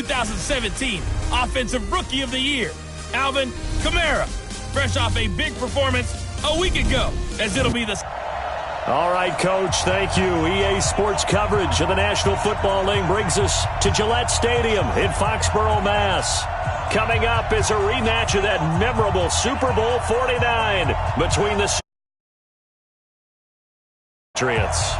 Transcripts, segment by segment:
2017 Offensive Rookie of the Year, Alvin Kamara, fresh off a big performance a week ago, as it'll be the... All right, Coach, thank you. EA Sports coverage of the National Football League brings us to Gillette Stadium in Foxborough, Mass. Coming up is a rematch of that memorable Super Bowl 49 between the Patriots.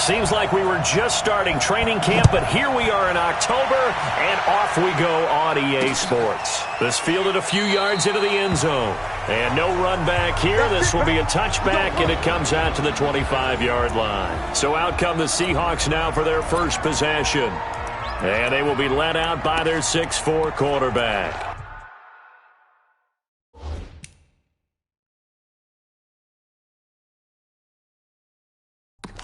Seems like we were just starting training camp, but here we are in October, and off we go on EA Sports. This fielded a few yards into the end zone. And no run back here. This will be a touchback, and it comes out to the 25-yard line. So out come the Seahawks now for their first possession. And they will be led out by their 6'4" quarterback.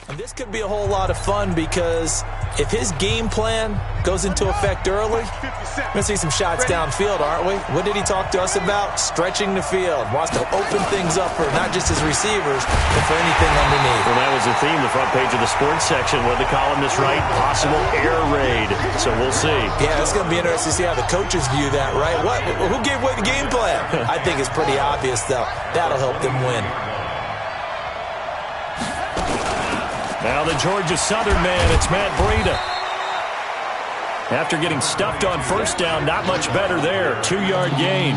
And this could be a whole lot of fun because if his game plan goes into effect early, we're going to see some shots downfield, aren't we? What did he talk to us about? Stretching the field. Wants to open things up for not just his receivers, but for anything underneath. Well, that was the theme, the front page of the sports section, where the columnist write possible air raid. So we'll see. Yeah, it's going to be interesting to see how the coaches view that, right? Who gave away the game plan? I think it's pretty obvious, though. That'll help them win. Now the Georgia Southern man, it's Matt Breida. After getting stuffed on first down, not much better there. 2-yard gain.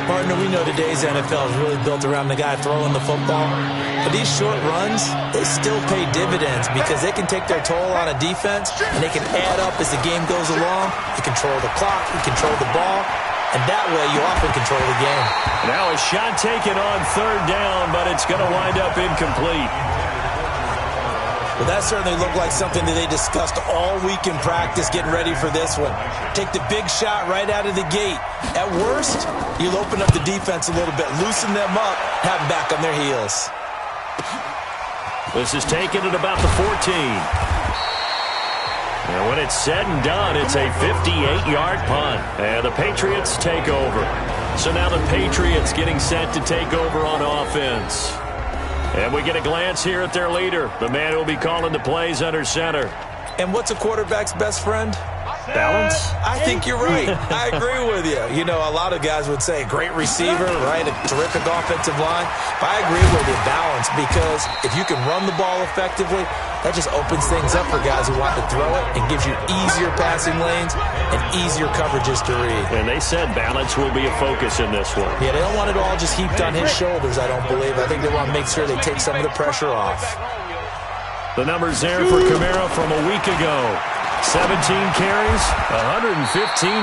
Partner, we know today's NFL is really built around the guy throwing the football. But these short runs, they still pay dividends because they can take their toll on a defense, and they can add up as the game goes along. You control the clock, you control the ball, and that way you often control the game. Now a shot taken on third down, but it's going to wind up incomplete. Well, that certainly looked like something that they discussed all week in practice getting ready for this one. Take the big shot right out of the gate. At worst, you'll open up the defense a little bit, loosen them up, have them back on their heels. This is taken at about the 14. And when it's said and done, it's a 58-yard punt. And the Patriots take over. So now the Patriots getting set to take over on offense. And we get a glance here at their leader, the man who will be calling the plays under center. And what's a quarterback's best friend? Balance? I think you're right. I agree with you. You know, a lot of guys would say great receiver, right? A terrific offensive line. But I agree with you, balance, because if you can run the ball effectively, that just opens things up for guys who want to throw it and gives you easier passing lanes and easier coverages to read. And they said balance will be a focus in this one. Yeah, they don't want it all just heaped on his shoulders, I don't believe. I think they want to make sure they take some of the pressure off. The numbers there for Kamara from a week ago. 17 carries, 115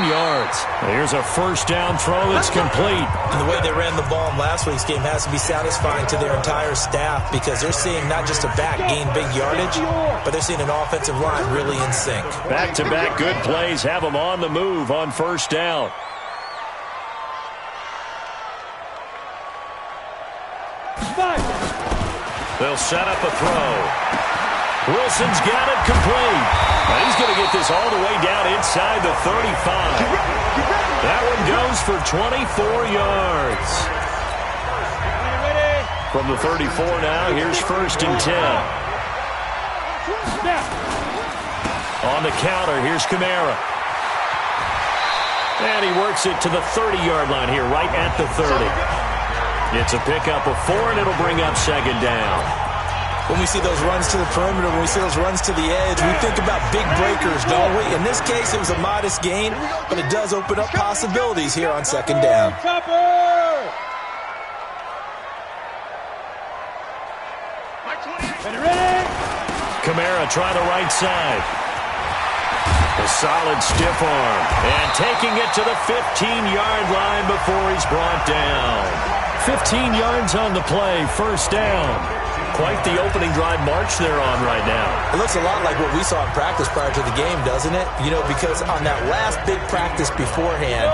yards. Here's a first down throw that's complete. And the way they ran the ball in last week's game has to be satisfying to their entire staff because they're seeing not just a back gain big yardage, but they're seeing an offensive line really in sync. Back-to-back good plays have them on the move on first down. They'll set up a throw. Wilson's got it complete. And he's going to get this all the way down inside the 35. That one goes for 24 yards. From the 34 now, here's 1st and 10. On the counter, here's Kamara. And he works it to the 30-yard line here, right at the 30. It's a pickup of 4, and it'll bring up 2nd down. When we see those runs to the perimeter, when we see those runs to the edge, we think about big breakers, don't we? In this case, it was a modest gain, but it does open up possibilities here on 2nd down. Kamara try the right side. A solid stiff arm. And taking it to the 15-yard line before he's brought down. 15 yards on the play, 1st down. Quite the opening drive march they're on right now. It looks a lot like what we saw in practice prior to the game, doesn't it? You know, because on that last big practice beforehand,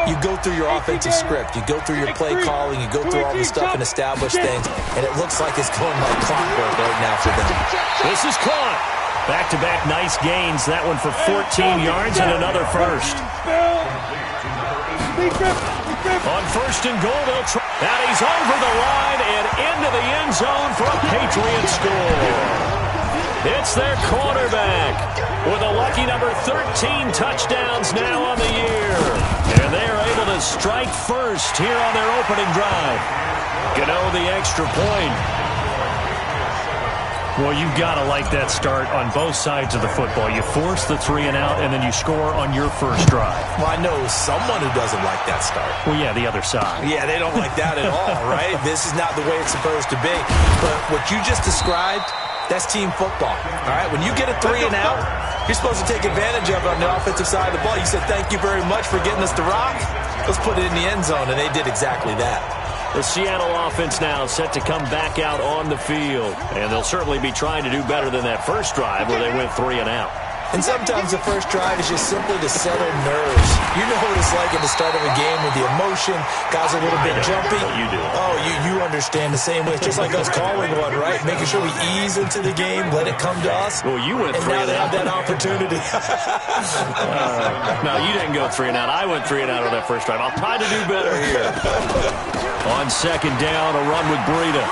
you go through your offensive script. You go through your play calling. You go through all the stuff and establish things. And it looks like it's going like clockwork right now for them. This is caught. Back-to-back nice gains. That one for 14 yards and another first. On 1st and goal, they'll try. And he's over the line and into the end zone for a Patriot score. It's their quarterback with a lucky number 13 touchdowns now on the year. And they're able to strike first here on their opening drive. Gano the extra point. Well, you've got to like that start on both sides of the football. You force the 3 and out, and then you score on your first drive. Well, I know someone who doesn't like that start. Well, yeah, the other side. Yeah, they don't like that at all, right? This is not the way it's supposed to be. But what you just described, that's team football, all right? When you get a 3 and out, you're supposed to take advantage of it on the offensive side of the ball. You said, thank you very much for getting us the rock. Let's put it in the end zone, and they did exactly that. The Seattle offense now set to come back out on the field. And they'll certainly be trying to do better than that first drive where they went 3 and out. And sometimes the first drive is just simply to settle nerves. You know what it's like at the start of a game with the emotion. Guys are a little bit jumpy. You do. Oh, you understand the same way. It's just like us calling one, right? Making sure we ease into the game, let it come to us. Well, you went 3 and out. And now they have that opportunity. No, you didn't go 3 and out. I went 3 and out on that first drive. I'll try to do better here. On 2nd down, a run with Breida.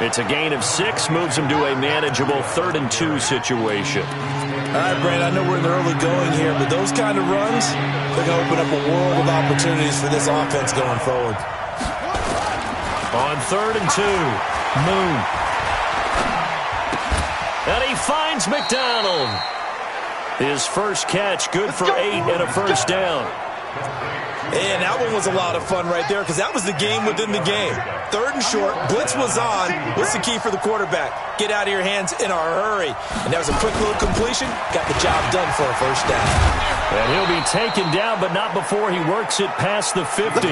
It's a gain of 6, moves him to a manageable 3rd and 2 situation. All right, Brent, I know we're in the early going here, but those kind of runs, they're going to open up a world of opportunities for this offense going forward. On 3rd and 2, Moon. And he finds McDonald. His first catch, good for 8 and a first down. And that one was a lot of fun right there because that was the game within the game. 3rd and short, blitz was on. What's the key for the quarterback? Get out of your hands in a hurry. And that was a quick little completion. Got the job done for a first down. And he'll be taken down, but not before he works it past the 50.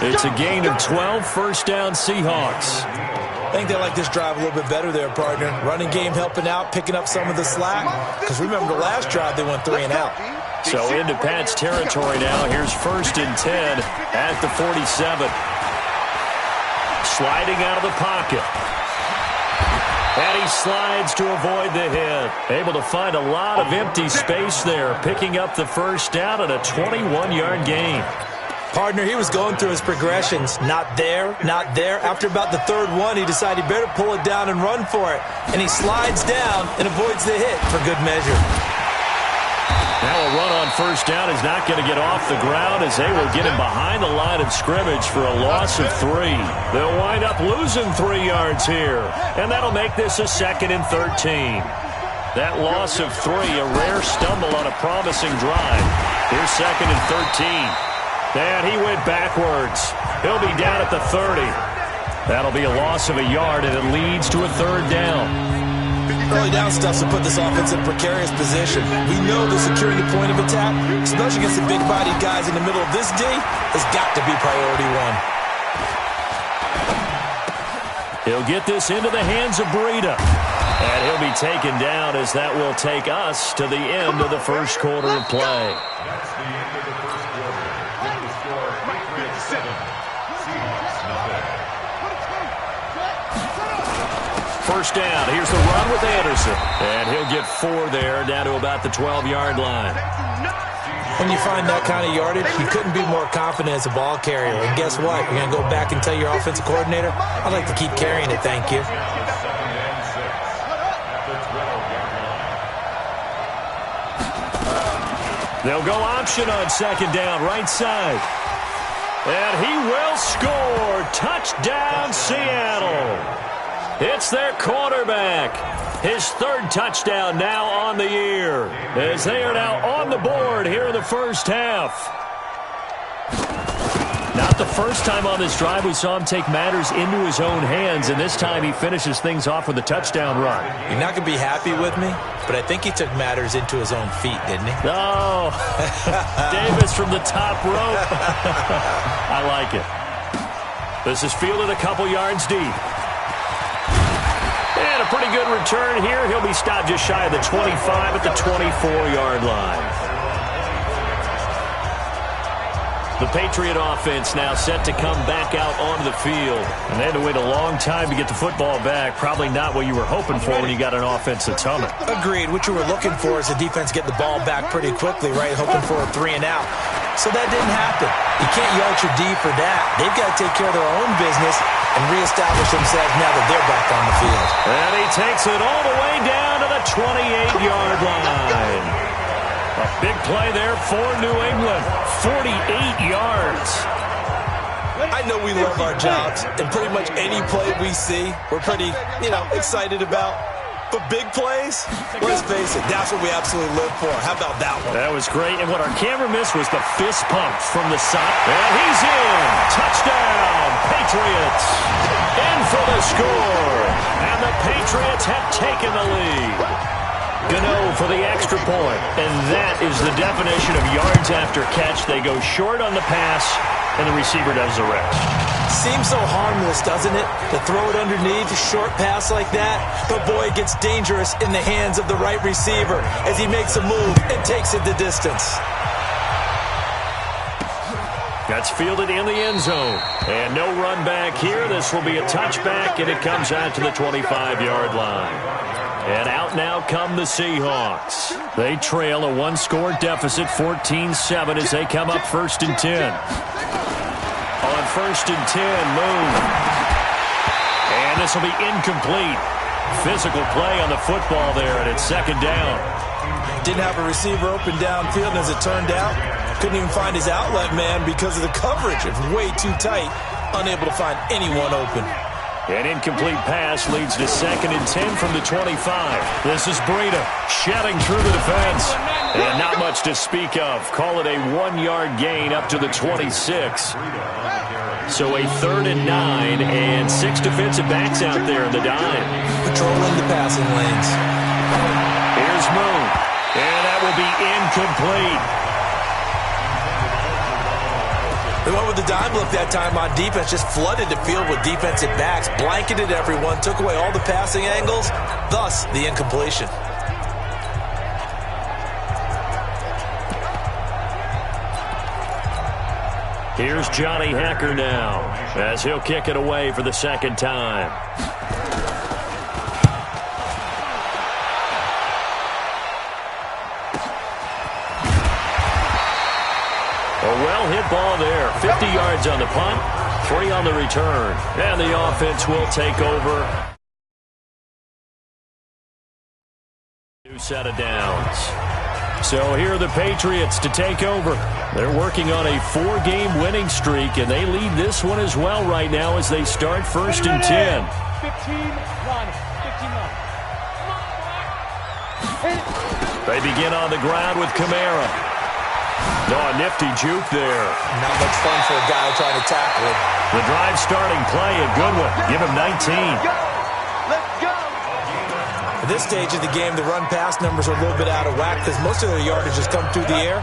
It's a gain of 12, first down Seahawks. I think they like this drive a little bit better there, partner. Running game helping out, picking up some of the slack. Because remember the last drive, they went 3 and out. So into Pat's territory now. Here's 1st and 10 at the 47. Sliding out of the pocket. And he slides to avoid the hit. Able to find a lot of empty space there, picking up the first down and a 21-yard gain. Partner, he was going through his progressions. Not there, not there. After about the 3rd one, he decided he better pull it down and run for it. And he slides down and avoids the hit for good measure. Now a run on first down is not going to get off the ground as they will get him behind the line of scrimmage for a loss of 3. They'll wind up losing 3 yards here, and that'll make this a 2nd and 13. That loss of 3, a rare stumble on a promising drive. Here's 2nd and 13. And he went backwards. He'll be down at the 30. That'll be a loss of a yard, and it leads to a 3rd down. Early down stuff to put this offense in a precarious position. We know that securing the point of attack, especially against the big-bodied guys in the middle of this D, has got to be priority 1. He'll get this into the hands of Breida. And he'll be taken down as that will take us to the end of the first quarter of play. First down. Here's the run with Anderson. And he'll get 4 there, down to about the 12-yard line. When when you find that kind of yardage, you couldn't be more confident as a ball carrier. And guess what? You're going to go back and tell your offensive coordinator, I'd like to keep carrying it, thank you. They'll go option on second down, right side. And he will score. Touchdown, Seattle. It's their quarterback. His third touchdown now on the year, as they are now on the board here in the first half. Not the first time on this drive we saw him take matters into his own hands, and this time he finishes things off with a touchdown run. You're not going to be happy with me, but I think he took matters into his own feet, didn't he? Oh, Davis from the top rope. I like it. This is fielded a couple yards deep. And a pretty good return here. He'll be stopped just shy of the 25 at the 24-yard line. The Patriot offense now set to come back out onto the field. And they had to wait a long time to get the football back. Probably not what you were hoping for when you got an offense that's humming. Agreed. What you were looking for is the defense get the ball back pretty quickly, right? Hoping for a 3-and-out. So that didn't happen. You can't yell at your D for that. They've got to take care of their own business and reestablish themselves now that they're back on the field. And he takes it all the way down to the 28-yard line. A big play there for New England. 48 yards. I know we love our jobs, and pretty much any play we see, we're pretty, excited about. But big plays, let's face it, that's what we absolutely live for. How about that one? That was great, and what our camera missed was the fist pump from the side. And he's in. Touchdown, Patriots. In for the score. And the Patriots have taken the lead. Gano for the extra point, and that is the definition of yards after catch. They go short on the pass, and the receiver does the rest. Seems so harmless, doesn't it? To throw it underneath, a short pass like that. But boy, it gets dangerous in the hands of the right receiver as he makes a move and takes it the distance. That's fielded in the end zone. And no run back here. This will be a touchback, and it comes out to the 25-yard line. And out now come the Seahawks. They trail a one-score deficit, 14-7, as they come up 1st and 10. On 1st and 10, Moon. And this will be incomplete. Physical play on the football there, and it's 2nd down. Didn't have a receiver open downfield, and as it turned out, couldn't even find his outlet man because of the coverage. It's way too tight, unable to find anyone open. An incomplete pass leads to 2nd and 10 from the 25. This is Breida shedding through the defense. And not much to speak of. Call it a 1-yard gain up to the 26. So a 3rd and 9 and 6 defensive backs out there in the dime. Patrolling the passing lanes. Here's Moon. And that will be incomplete. They went with the dime look that time on defense, just flooded the field with defensive backs, blanketed everyone, took away all the passing angles, thus the incompletion. Here's Johnny Hacker now, as he'll kick it away for the 2nd time. A well-hit ball there. 50 yards on the punt, 3 on the return. And the offense will take over. New set of downs. So here are the Patriots to take over. They're working on a 4-game winning streak, and they lead this one as well right now as they start 1st and 10. 15-1. They begin on the ground with Kamara. Oh, a nifty juke there. Not much fun for a guy trying to tackle him. The drive starting play, a good one. Give him 19. Let's go. At this stage of the game, the run-pass numbers are a little bit out of whack because most of their yardage has come through the air.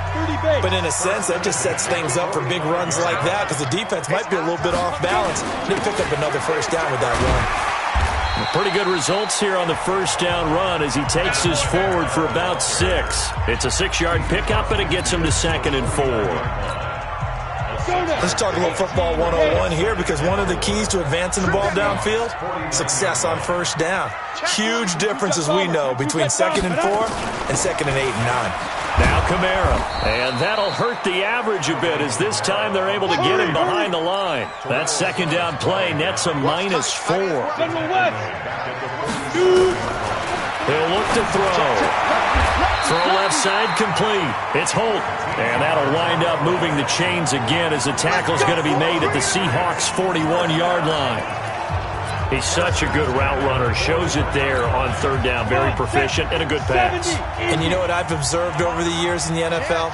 But in a sense, that just sets things up for big runs like that because the defense might be a little bit off balance. They pick up another 1st down with that run. Pretty good results here on the 1st down run as he takes this forward for about 6. It's a 6-yard pickup, and it gets him to 2nd and 4. Let's talk a little football 101 here because one of the keys to advancing the ball downfield, success on 1st down. Huge difference, as we know, between 2nd and 4 and 2nd and 8 and 9. Now Kamara. And that'll hurt the average a bit as this time they're able to get him behind the line. That second down play nets a -4. He'll look to throw. Throw left side complete. It's Holt. And that'll wind up moving the chains again as the tackle's going to be made at the Seahawks' 41-yard line. He's such a good route runner. Shows it there on third down. Very proficient and a good pass. And you know what I've observed over the years in the NFL?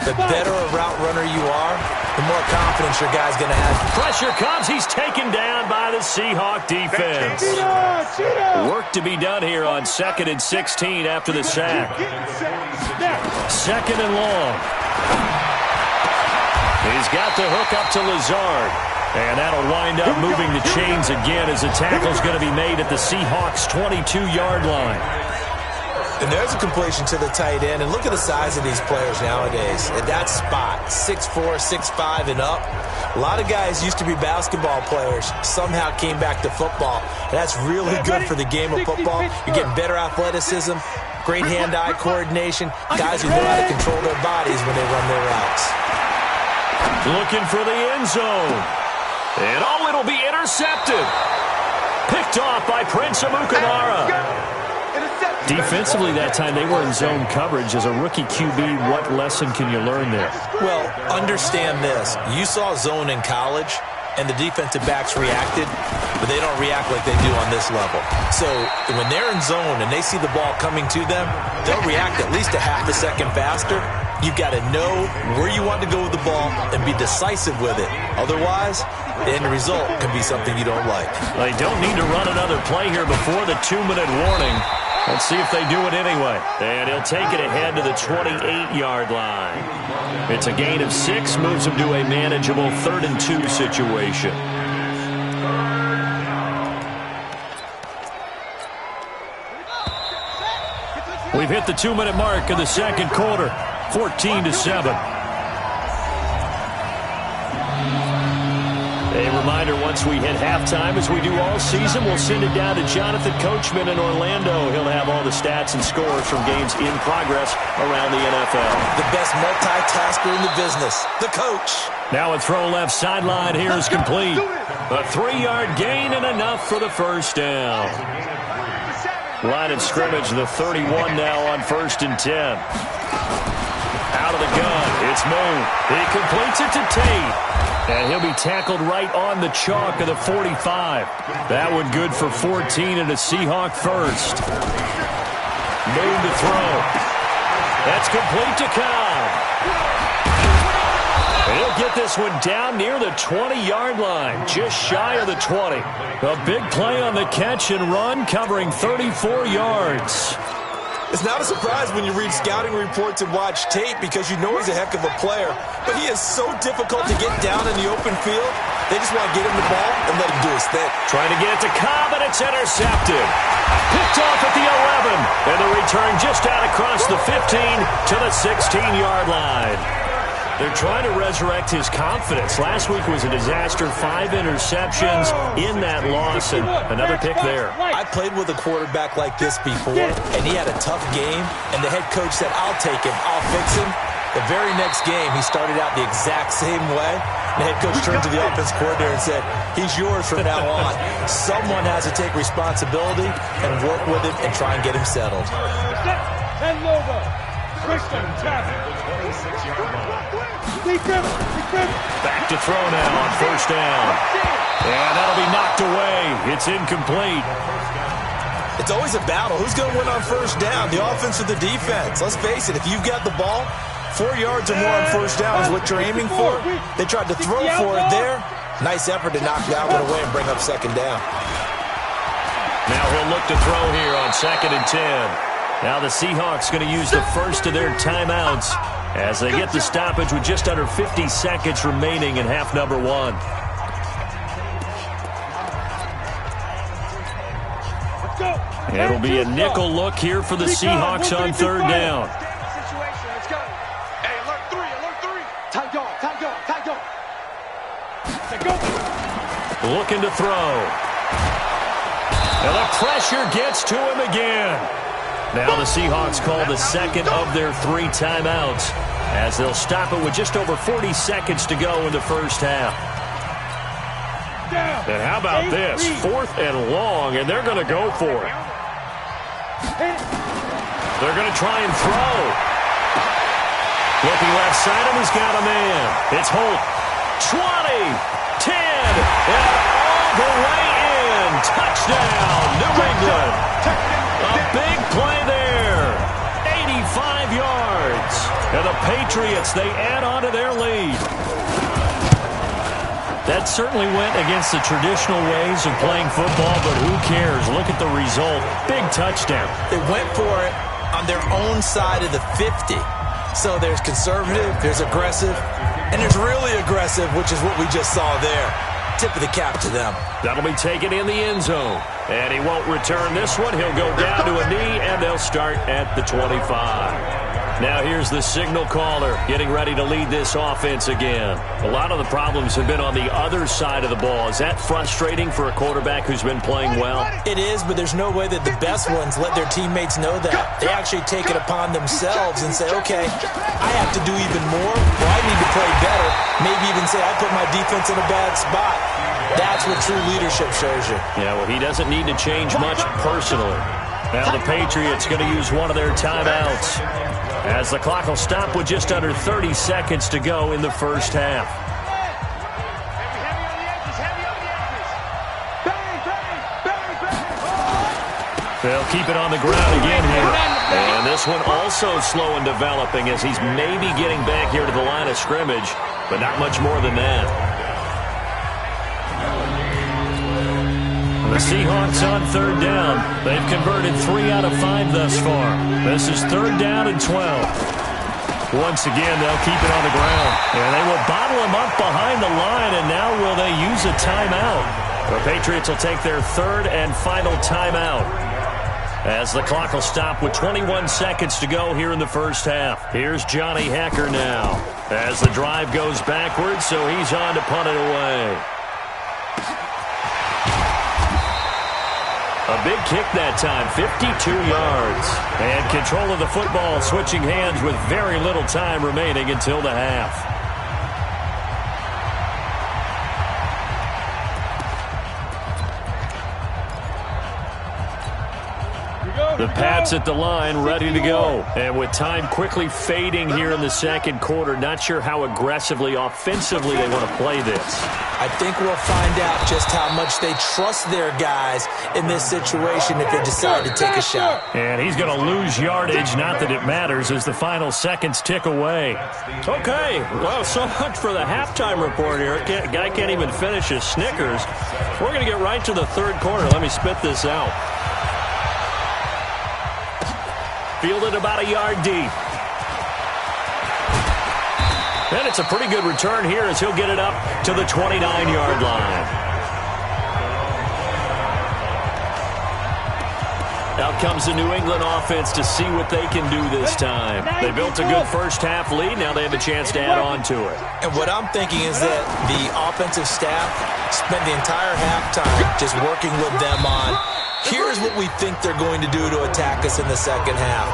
The better a route runner you are, the more confidence your guy's going to have. Pressure comes. He's taken down by the Seahawk defense. Work to be done here on 2nd and 16 after the sack. 2nd and long. He's got the hook up to Lazard. And that'll wind up moving the chains again as the tackle's going to be made at the Seahawks' 22-yard line. And there's a completion to the tight end. And look at the size of these players nowadays. At that spot, 6'4", 6'5", and up. A lot of guys used to be basketball players, somehow came back to football. And that's really good for the game of football. You're getting better athleticism, great hand-eye coordination, guys who know how to control their bodies when they run their routes. Looking for the end zone. And oh, it'll be intercepted. Picked off by Prince Amukamara. Defensively that time, they were in zone coverage. As a rookie QB, what lesson can you learn there? Well, understand this. You saw zone in college, and the defensive backs reacted, but they don't react like they do on this level. So when they're in zone and they see the ball coming to them, they'll react at least a half a second faster. You've got to know where you want to go with the ball and be decisive with it. Otherwise, the end result can be something you don't like. They don't need to run another play here before the 2-minute warning. Let's see if they do it anyway. And he'll take it ahead to the 28-yard line. It's a gain of 6, moves him to a manageable 3rd and 2 situation. We've hit the 2-minute mark of the second quarter, 14-7. A reminder, once we hit halftime, as we do all season, we'll send it down to Jonathan Coachman in Orlando. He'll have all the stats and scores from games in progress around the NFL. The best multitasker in the business, the coach. Now a throw left sideline here is complete. A 3-yard gain and enough for the first down. Line of scrimmage, the 31 now on 1st and 10. Out of the gun, it's Moon. He completes it to Tate. And he'll be tackled right on the chalk of the 45. That one good for 14 and a Seahawk first. Moon to throw. That's complete to Cobb. And he'll get this one down near the 20-yard line, just shy of the 20. A big play on the catch and run, covering 34 yards. It's not a surprise when you read scouting reports and watch tape because you know he's a heck of a player. But he is so difficult to get down in the open field. They just want to get him the ball and let him do his thing. Trying to get it to Cobb, and it's intercepted. Picked off at the 11. And the return just out across the 15 to the 16-yard line. They're trying to resurrect his confidence. Last week was a disaster. 5 interceptions in that loss, and another pick there. I played with a quarterback like this before, and he had a tough game, and the head coach said, I'll take him, I'll fix him. The very next game, he started out the exact same way. The head coach turned to the offense coordinator and said, he's yours from now on. Someone has to take responsibility and work with him and try and get him settled. And Lobo. Christian Tapp. 26-yard line. Back to throw now on 1st down. And that'll be knocked away. It's incomplete. It's always a battle. Who's going to win on 1st down, the offense or the defense? Let's face it, if you've got the ball, 4 yards or more on 1st down is what you're aiming for. They tried to throw for it there. Nice effort to knock that one away and bring up 2nd down. Now he'll look to throw here on 2nd and 10. Now the Seahawks going to use the first of their timeouts as they get the stoppage with just under 50 seconds remaining in half number 1. It'll be a nickel look here for the Seahawks on 3rd down. Let's go. Hey, alert 3, alert 3. Tight go. Looking to throw. And the pressure gets to him again. Now the Seahawks call the second of their 3 timeouts as they'll stop it with just over 40 seconds to go in the first half. And how about this? 4th and long, and they're going to go for it. They're going to try and throw. Looking left side, and he's got a man. It's Holt. 20, 10, and all the way in. Touchdown, New England. A big play there. 85 yards. And the Patriots, they add on to their lead. That certainly went against the traditional ways of playing football, but who cares? Look at the result. Big touchdown. They went for it on their own side of the 50. So there's conservative, there's aggressive, and there's really aggressive, which is what we just saw there. Tip of the cap to them. That'll be taken in the end zone. And he won't return this one. He'll go down to a knee, and they'll start at the 25. Now here's the signal caller getting ready to lead this offense again. A lot of the problems have been on the other side of the ball. Is that frustrating for a quarterback who's been playing well? It is, but there's no way that the best ones let their teammates know that. They actually take it upon themselves and say, okay, I have to do even more, or I need to play better. Maybe even say, I put my defense in a bad spot. That's what true leadership shows you. Yeah, well, he doesn't need to change much personally. Now the Patriots going to use one of their timeouts as the clock will stop with just under 30 seconds to go in the first half. They'll keep it on the ground again here. And this one also slow in developing as he's maybe getting back here to the line of scrimmage, but not much more than that. The Seahawks on 3rd down. They've converted 3 out of 5 thus far. This is 3rd down and 12. Once again, they'll keep it on the ground. And they will bottle him up behind the line, and now will they use a timeout? The Patriots will take their 3rd and final timeout as the clock will stop with 21 seconds to go here in the first half. Here's Johnny Hacker now as the drive goes backwards, so he's on to punt it away. A big kick that time, 52 yards. And control of the football switching hands with very little time remaining until the half. The Pats at the line, ready to go. And with time quickly fading here in the second quarter, not sure how aggressively, offensively they want to play this. I think we'll find out just how much they trust their guys in this situation if they decide to take a shot. And he's going to lose yardage, not that it matters, as the final seconds tick away. Okay, well, so much for the halftime report here. Guy can't even finish his Snickers. We're going to get right to the third quarter. Let me spit this out. Fielded about a yard deep. And it's a pretty good return here as he'll get it up to the 29-yard line. Out comes the New England offense to see what they can do this time. They built a good first half lead. Now they have a chance to add on to it. And what I'm thinking is that the offensive staff spent the entire halftime just working with them on, here's what we think they're going to do to attack us in the second half.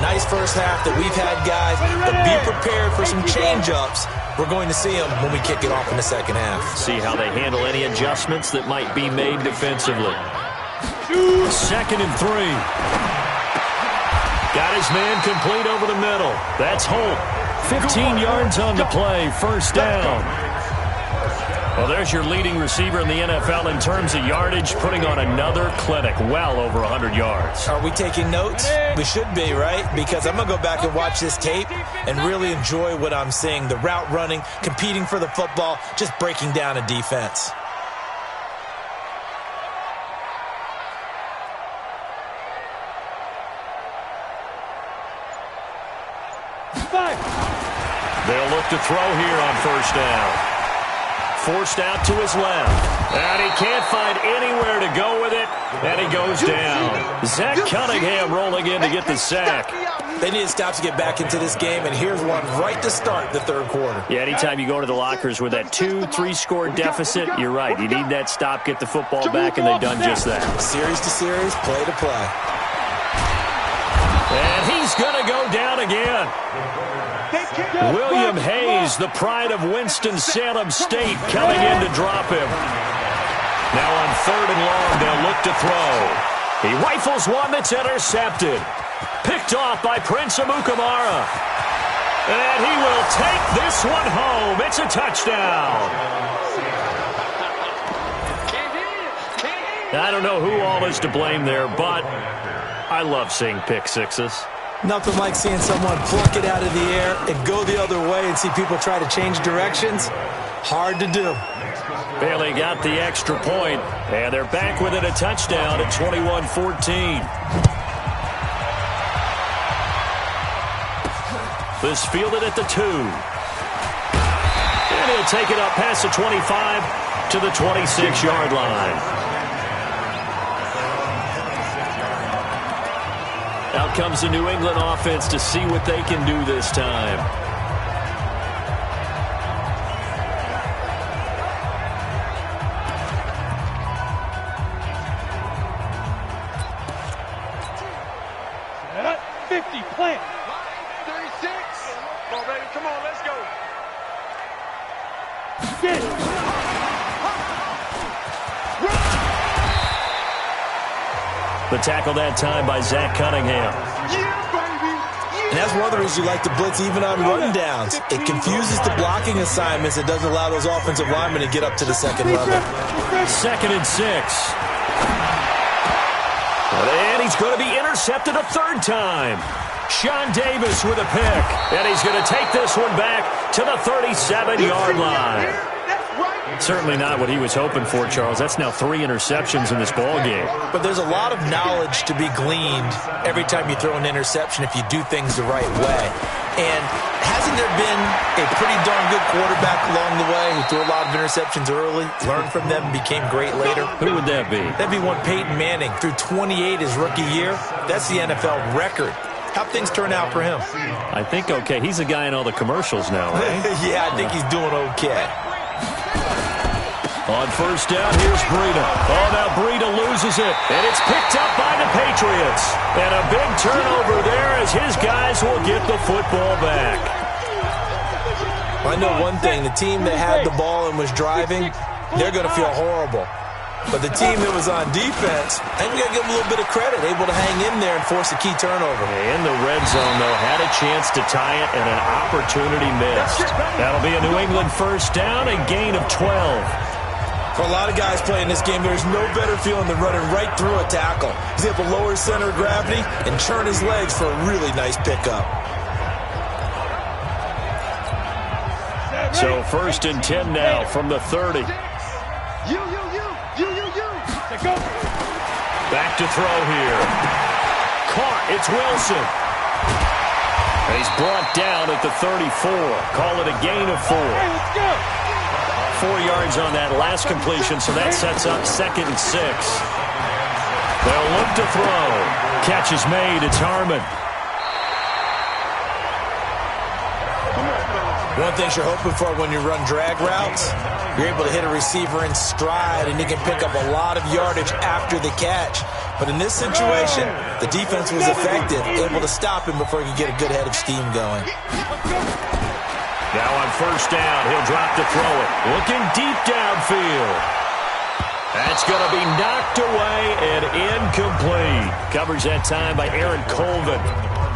Nice first half that we've had, guys, but be prepared for some change-ups. We're going to see them when we kick it off in the second half. See how they handle any adjustments that might be made defensively. 2nd and 3. Got his man complete over the middle. That's Holt. 15 yards on the play. First down. Well, there's your leading receiver in the NFL in terms of yardage, putting on another clinic, well over 100 yards. Are we taking notes? We should be, right? Because I'm going to go back and watch this tape and really enjoy what I'm seeing. The route running, competing for the football, just breaking down a defense. They'll look to throw here on first down. Forced out to his left. And he can't find anywhere to go with it. And he goes down. Zach Cunningham rolling in to get the sack. They need to stop to get back into this game, and here's one right to start the third quarter. Yeah, anytime you go to the lockers with that 2-3 score deficit, you're right. You need that stop, get the football back, and they've done just that. Series to series, play to play. he's going to go down again. William Hayes, the pride of Winston-Salem State, coming in to drop him. Now on 3rd and long, they'll look to throw. He rifles one that's intercepted. Picked off by Prince Amukamara. And he will take this one home. It's a touchdown. I don't know who all is to blame there, but I love seeing pick sixes. Nothing like seeing someone pluck it out of the air and go the other way and see people try to change directions. Hard to do. Bailey got the extra point, and they're back within a touchdown at 21-14. This fielded at the 2. And he'll take it up past the 25 to the 26-yard line. Out comes the New England offense to see what they can do this time. Set up, 50, plant. 36. Come on, baby, come on, let's go. Get it. The tackle that time by Zach Cunningham. And that's one of the reasons you like to blitz even on run downs. It confuses the blocking assignments. It doesn't allow those offensive linemen to get up to the second level. 2nd and 6. And he's going to be intercepted a 3rd time. Sean Davis with a pick. And he's going to take this one back to the 37-yard line. Certainly not what he was hoping for, Charles. That's now 3 interceptions in this ballgame. But there's a lot of knowledge to be gleaned every time you throw an interception if you do things the right way. And hasn't there been a pretty darn good quarterback along the way who threw a lot of interceptions early, learned from them, and became great later? Who would that be? That'd be one Peyton Manning. Threw 28 his rookie year. That's the NFL record. How'd things turn out for him? I think okay. He's a guy in all the commercials now, right? Yeah, I think he's doing okay. On 1st down, here's Breida. Oh, now Breida loses it, and it's picked up by the Patriots. And a big turnover there as his guys will get the football back. I know one thing. The team that had the ball and was driving, they're going to feel horrible. But the team that was on defense, I think we got to give them a little bit of credit, able to hang in there and force a key turnover. In the red zone, though, had a chance to tie it and an opportunity missed. That'll be a New England 1st down, a gain of 12. For a lot of guys playing this game, there's no better feeling than running right through a tackle. He's able to lower his center of gravity and churn his legs for a really nice pickup. So 1st and 10 now from the 30. Back to throw here. Caught. It's Wilson. He's brought down at the 34. Call it a gain of 4. Hey, let's go. 4 yards on that last completion, so that sets up 2nd and 6. They'll look to throw. Catch is made. It's Harmon. One thing you're hoping for when you run drag routes, you're able to hit a receiver in stride, and he can pick up a lot of yardage after the catch. But in this situation, the defense was effective, able to stop him before he could get a good head of steam going. Now on 1st down, he'll drop to throw it. Looking deep downfield. That's going to be knocked away and incomplete. Covers that time by Aaron Colvin.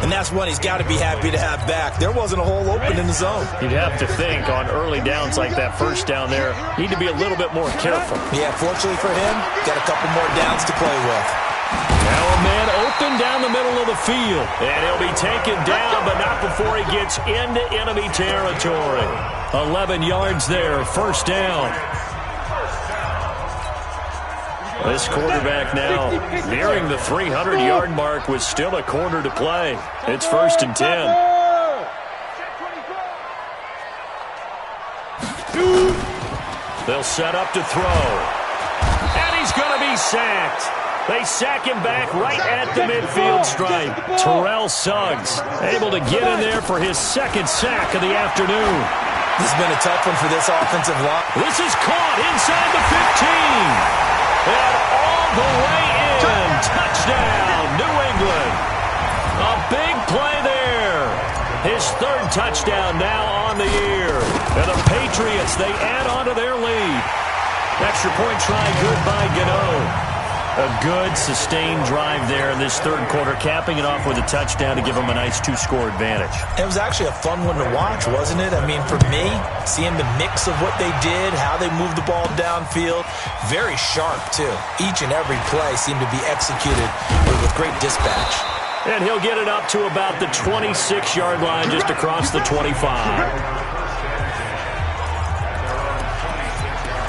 And that's one he's got to be happy to have back. There wasn't a hole open in the zone. You'd have to think on early downs like that 1st down there, need to be a little bit more careful. Yeah, fortunately for him, got a couple more downs to play with. Now a man open down the middle of the field. And he'll be taken down, but not before he gets into enemy territory. 11 yards there, 1st down. This quarterback now nearing the 300-yard mark with still a quarter to play. It's 1st and 10. They'll set up to throw. And he's going to be sacked. They sack him back right at the midfield stripe. Terrell Suggs able to get in there for his 2nd sack of the afternoon. This has been a tough one for this offensive line. This is caught inside the 15. And all the way in. Touchdown, New England. A big play third touchdown now on the year. And the Patriots, they add on to their lead. Extra point try good by Gano. A good, sustained drive there in this third quarter, capping it off with a touchdown to give them a nice two-score advantage. It was actually a fun one to watch, wasn't it? I mean, for me, seeing the mix of what they did, how they moved the ball downfield, very sharp, too. Each and every play seemed to be executed with great dispatch. And he'll get it up to about the 26-yard line, just across the 25.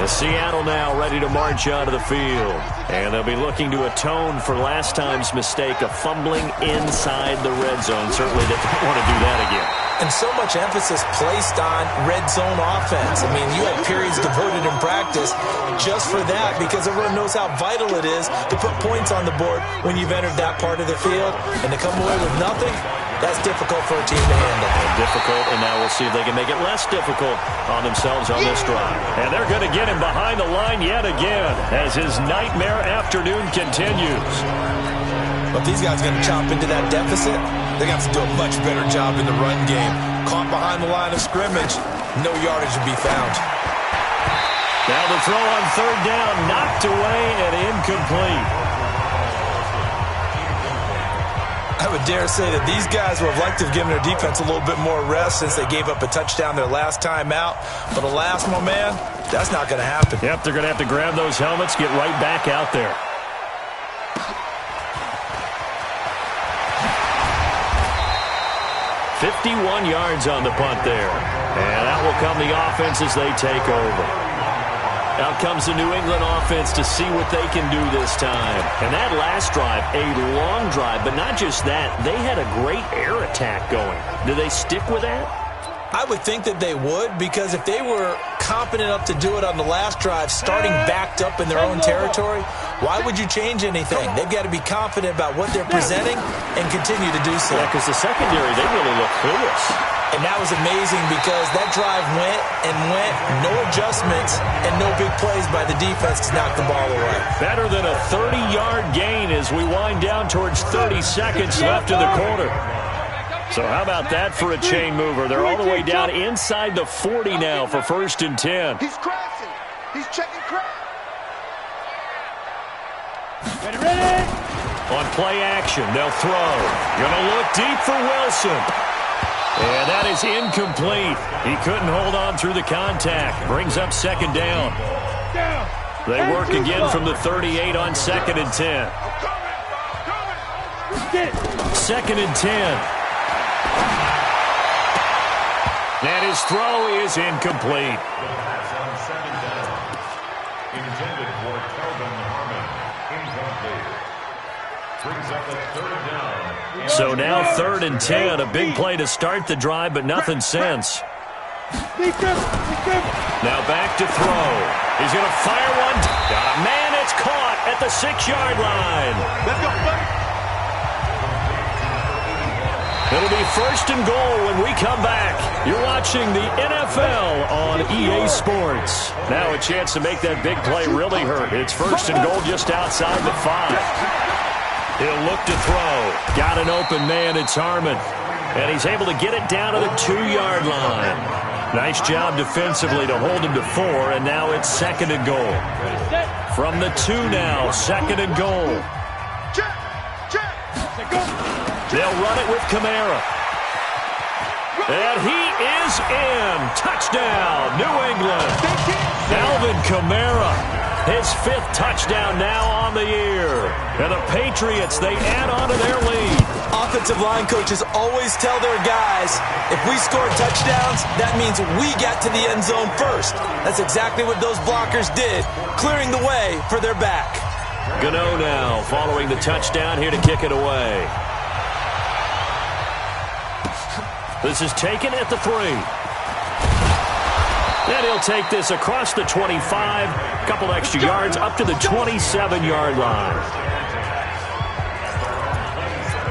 The Seattle now ready to march onto the field. And they'll be looking to atone for last time's mistake of fumbling inside the red zone. Certainly they don't want to do that again. And so much emphasis placed on red zone offense. I mean, you had periods devoted in practice just for that because everyone knows how vital it is to put points on the board when you've entered that part of the field. And to come away with nothing, that's difficult for a team to handle. Difficult, and now we'll see if they can make it less difficult on themselves on this drive. And they're going to get him behind the line yet again as his nightmare afternoon continues. But these guys are going to chomp into that deficit. They're going to have to do a much better job in the run game. Caught behind the line of scrimmage, no yardage to be found. Now the throw on third down, knocked away and incomplete. I would dare say that these guys would have liked to have given their defense a little bit more rest since they gave up a touchdown their last time out. But alas, my man, that's not going to happen. Yep, they're going to have to grab those helmets, get right back out there. $51 yards on the punt there. And out will come the offense as they take over. Out comes the New England offense to see what they can do this time. And that last drive, a long drive, but not just that. They had a great air attack going. Do they stick with that? I would think that they would, because if they were competent enough to do it on the last drive, starting backed up in their own territory, why would you change anything? They've got to be confident about what they're presenting and continue to do so. Yeah, because the secondary, they really look clueless. And that was amazing because that drive went and went, no adjustments, and no big plays by the defense to knock the ball away. Better than a 30-yard gain as we wind down towards 30 seconds left in the quarter. So how about that for a chain mover? They're all the way down inside the 40 now for 1st and 10. He's crashing. He's checking crash. Ready? On play action, they'll throw. Gonna look deep for Wilson. And that is incomplete. He couldn't hold on through the contact. Brings up second down. They work again from the 38 on 2nd and 10. 2nd and 10. And his throw is incomplete. Intended for Calvin Harmon. Incomplete. Brings up a third down. So now 3rd and 10. A big play to start the drive, but nothing since. Now back to throw. He's going to fire one. Got a man. It's caught at the 6-yard line. Let's go, buddy. It'll be 1st and goal when we come back. You're watching the NFL on EA Sports. Now a chance to make that big play really hurt. It's 1st and goal just outside the 5. He'll look to throw. Got an open man. It's Harmon. And he's able to get it down to the 2-yard line. Nice job defensively to hold him to 4, and now it's 2nd and goal. From the 2 now, 2nd and goal. They'll run it with Kamara. And he is in. Touchdown, New England. Alvin Kamara, his 5th touchdown now on the year. And the Patriots, they add on to their lead. Offensive line coaches always tell their guys, if we score touchdowns, that means we got to the end zone first. That's exactly what those blockers did, clearing the way for their back. Gano now following the touchdown here to kick it away. This is taken at the 3. And he'll take this across the 25, a couple extra yards up to the 27-yard line.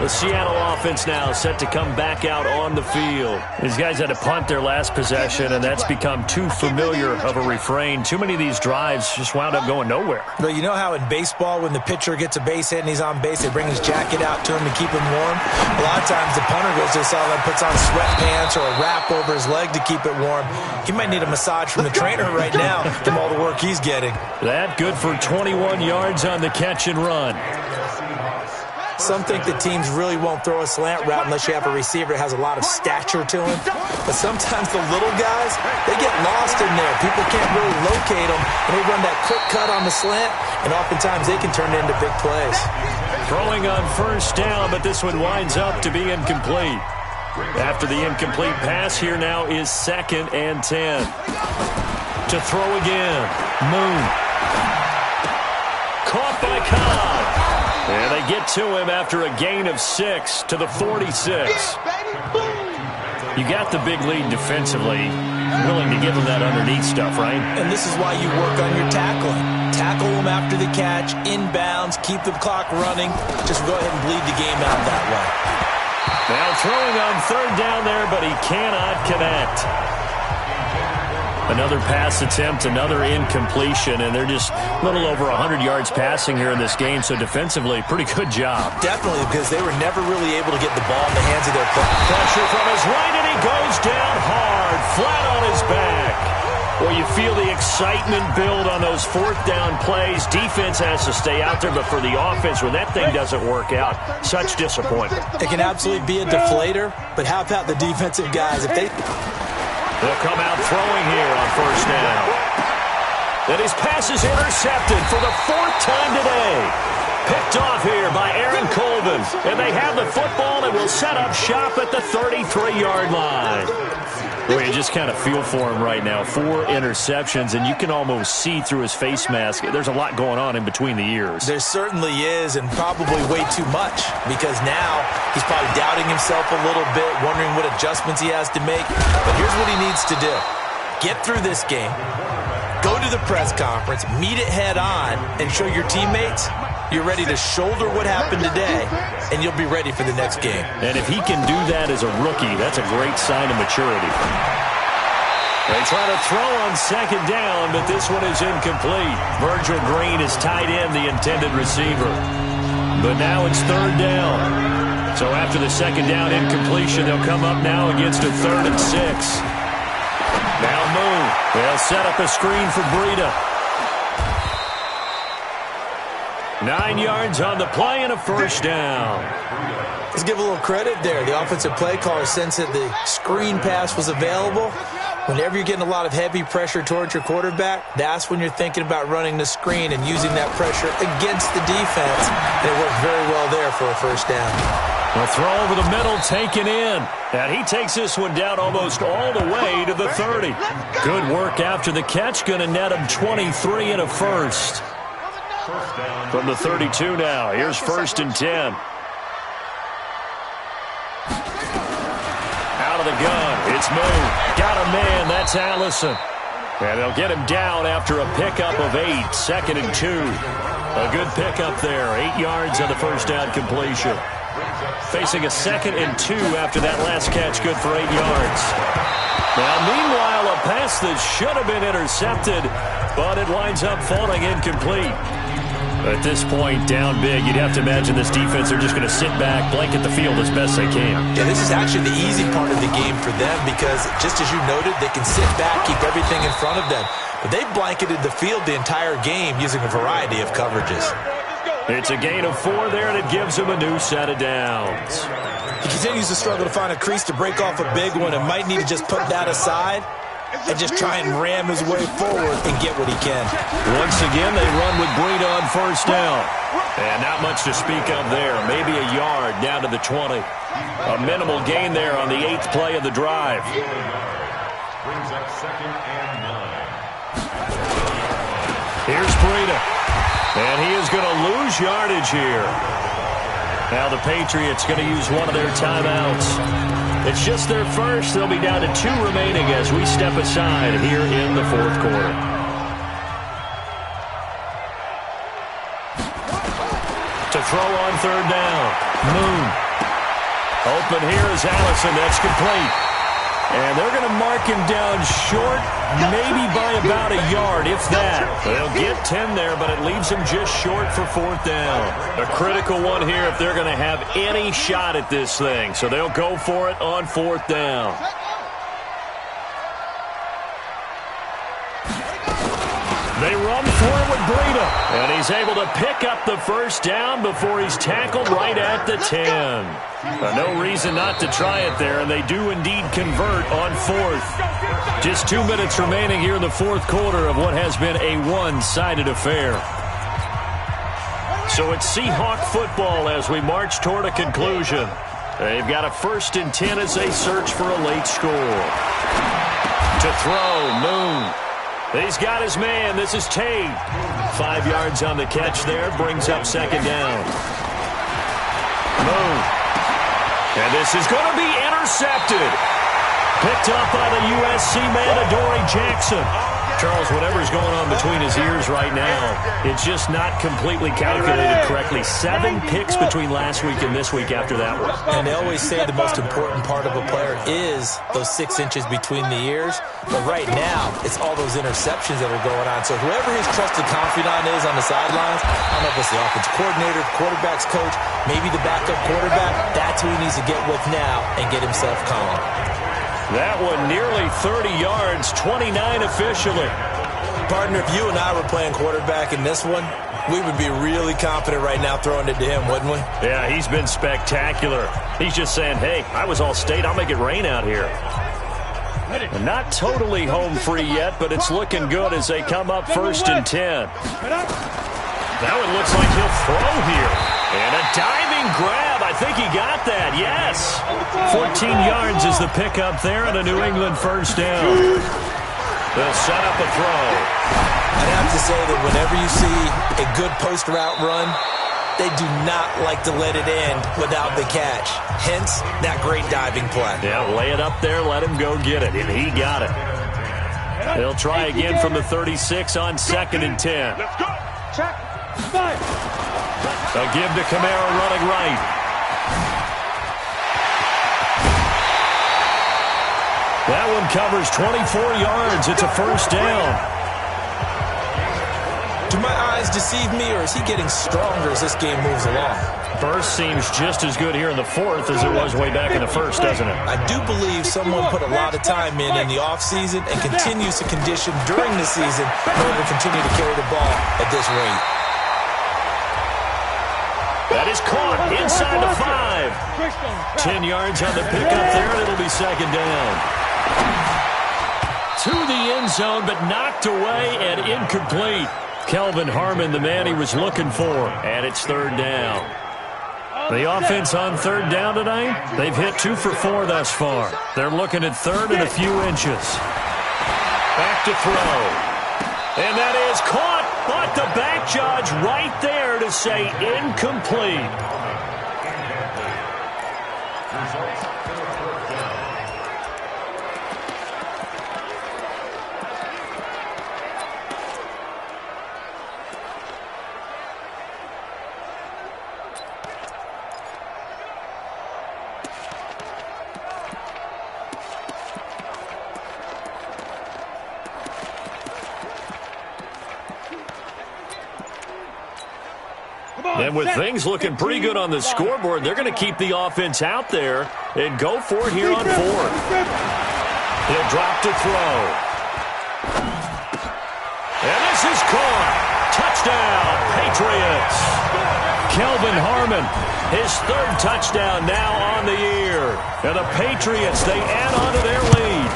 The Seattle offense now set to come back out on the field. These guys had to punt their last possession, and that's become too familiar of a refrain. Too many of these drives just wound up going nowhere. But you know how in baseball, when the pitcher gets a base hit and he's on base, they bring his jacket out to him to keep him warm? A lot of times the punter goes to the sideline, puts on sweatpants or a wrap over his leg to keep it warm. He might need a massage from the trainer right now from all the work he's getting. That good for 21 yards on the catch and run. Some think that teams really won't throw a slant route unless you have a receiver that has a lot of stature to him. But sometimes the little guys, they get lost in there. People can't really locate them, and they run that quick cut on the slant, and oftentimes they can turn it into big plays. Throwing on first down, but this one winds up to be incomplete. After the incomplete pass, here now is 2nd and 10. To throw again, Moon. Caught by Cobb. And they get to him after a gain of 6 to the 46. You got the big lead defensively. Willing to give him that underneath stuff, right? And this is why you work on your tackling. Tackle them after the catch, inbounds, keep the clock running. Just go ahead and bleed the game out that way. Now throwing on 3rd down there, but he cannot connect. Another pass attempt, another incompletion, and they're just a little over 100 yards passing here in this game, so defensively, pretty good job. Definitely, because they were never really able to get the ball in the hands of their players. Pressure from his right, and he goes down hard, flat on his back. Well, you feel the excitement build on those 4th down plays. Defense has to stay out there, but for the offense, when that thing doesn't work out, such disappointment. It can absolutely be a deflator, but how about the defensive guys? If they... They'll come out throwing here on first down. And his pass is intercepted for the 4th time today. Picked off here by Aaron Colvin. And they have the football and will set up shop at the 33-yard line. Boy, you just kind of feel for him right now. 4 interceptions, and you can almost see through his face mask. There's a lot going on in between the ears. There certainly is, and probably way too much, because now he's probably doubting himself a little bit, wondering what adjustments he has to make. But here's what he needs to do. Get through this game, go to the press conference, meet it head on, and show your teammates you're ready to shoulder what happened today, and you'll be ready for the next game. And if he can do that as a rookie, that's a great sign of maturity. They try to throw on 2nd down, but this one is incomplete. Virgil Green is tied in, the intended receiver. But now it's 3rd down. So after the 2nd down incompletion, they'll come up now against a 3rd and 6. Now Moon. They'll set up a screen for Breida. 9 yards on the play and a first down. Let's give a little credit there. The offensive play caller sensed that the screen pass was available. Whenever you're getting a lot of heavy pressure towards your quarterback, that's when you're thinking about running the screen and using that pressure against the defense. And it worked very well there for a first down. A throw over the middle taken in. And he takes this one down almost all the way to the 30. Good work after the catch. Going to net him 23 and a first. From the 32 now. Here's 1st and 10. Out of the gun. It's Moon. Got a man. That's Allison. And they'll get him down after a pickup of 8. 2nd and 2. A good pickup there. 8 yards on the first down completion. Facing a 2nd and 2 after that last catch. Good for 8 yards. Now, meanwhile, a pass that should have been intercepted, but it winds up falling incomplete. At this point, down big, you'd have to imagine this defense, they're just going to sit back, blanket the field as best they can. Yeah, this is actually the easy part of the game for them because, just as you noted, they can sit back, keep everything in front of them. But they blanketed the field the entire game using a variety of coverages. It's a gain of 4 there, and it gives him a new set of downs. He continues to struggle to find a crease to break off a big one and might need to just put that aside and just try and ram his way forward and get what he can. Once again, they run with Breida on first down. And not much to speak of there. Maybe a yard down to the 20. A minimal gain there on the 8th play of the drive. Brings up 2nd and 9. Here's Breida. And he is going to lose yardage here. Now the Patriots going to use one of their timeouts. It's just their first. They'll be down to 2 remaining as we step aside here in the 4th quarter. To throw on third down. Moon. Open here is Allison. That's complete. And they're going to mark him down short, maybe by about a yard, if that. They'll get 10 there, but it leaves them just short for fourth down. A critical one here if they're going to have any shot at this thing. So they'll go for it on fourth down. They run for it with Breida, and he's able to pick up the first down before he's tackled right at the 10. No reason not to try it there, and they do indeed convert on fourth. Just 2 minutes remaining here in the fourth quarter of what has been a one-sided affair. So it's Seahawk football as we march toward a conclusion. They've got a 1st and 10 as they search for a late score. To throw, Moon. He's got his man. This is Tate. 5 yards on the catch there. Brings up second down. Moon. And this is going to be intercepted. Picked up by the USC man, Adoree Jackson. Charles, whatever's going on between his ears right now, it's just not completely calculated correctly. 7 picks between last week and this week after that one. And they always say the most important part of a player is those 6 inches between the ears. But right now, it's all those interceptions that are going on. So whoever his trusted confidant is on the sidelines, I don't know if it's the offensive coordinator, quarterback's coach, maybe the backup quarterback, that's who he needs to get with now and get himself calm. That one nearly 30 yards, 29 officially. Partner, if you and I were playing quarterback in this one, we would be really confident right now throwing it to him, wouldn't we? Yeah, he's been spectacular. He's just saying, hey, I was all state. I'll make it rain out here. And not totally home free yet, but it's looking good as they come up 1st and 10. That one looks like he'll throw here. And a diving grab. I think he got that. Yes. 14 yards is the pickup there and a New England 1st down. They'll set up a throw. I'd have to say that whenever you see a good post route run, they do not like to let it end without the catch. Hence, that great diving play. Yeah, lay it up there, let him go get it, and he got it. They'll try again from the 36 on 2nd and 10. Let's go. Check. 5. They'll give to Kamara running right. That one covers 24 yards. It's a 1st down. Do my eyes deceive me, or is he getting stronger as this game moves along? Burst seems just as good here in the 4th as it was way back in the 1st, doesn't it? I do believe someone put a lot of time in the offseason and continues to condition during the season in order to continue to carry the ball at this rate. That is caught inside the 5. 10 yards on the pickup there, and it'll be 2nd down. To the end zone, but knocked away and incomplete. Kelvin Harmon, the man he was looking for, and it's 3rd down. The offense on 3rd down tonight, they've hit 2 for 4 thus far. They're looking at 3rd and a few inches. Back to throw. And that is caught, but the back judge right there to say incomplete. And with things looking pretty good on the scoreboard, they're going to keep the offense out there and go for it here on 4th. He'll drop to throw. And this is caught. Touchdown, Patriots. Kelvin Harmon, his 3rd touchdown now on the year. And the Patriots, they add on to their lead.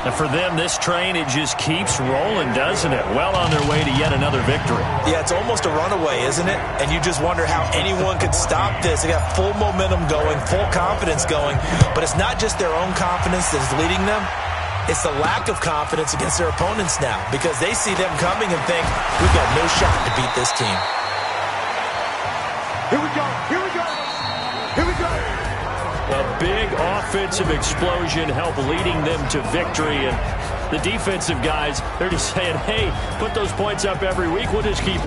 And for them, this train, it just keeps rolling, doesn't it? Well on their way to yet another victory. Yeah, it's almost a runaway, isn't it? And you just wonder how anyone could stop this. They got full momentum going, full confidence going. But it's not just their own confidence that's leading them. It's the lack of confidence against their opponents now, because they see them coming and think, we've got no shot to beat this team. Here we go. Here we go. Here we go. A big offensive explosion helped leading them to victory. And the defensive guys, they're just saying, hey, put those points up every week. We'll just keep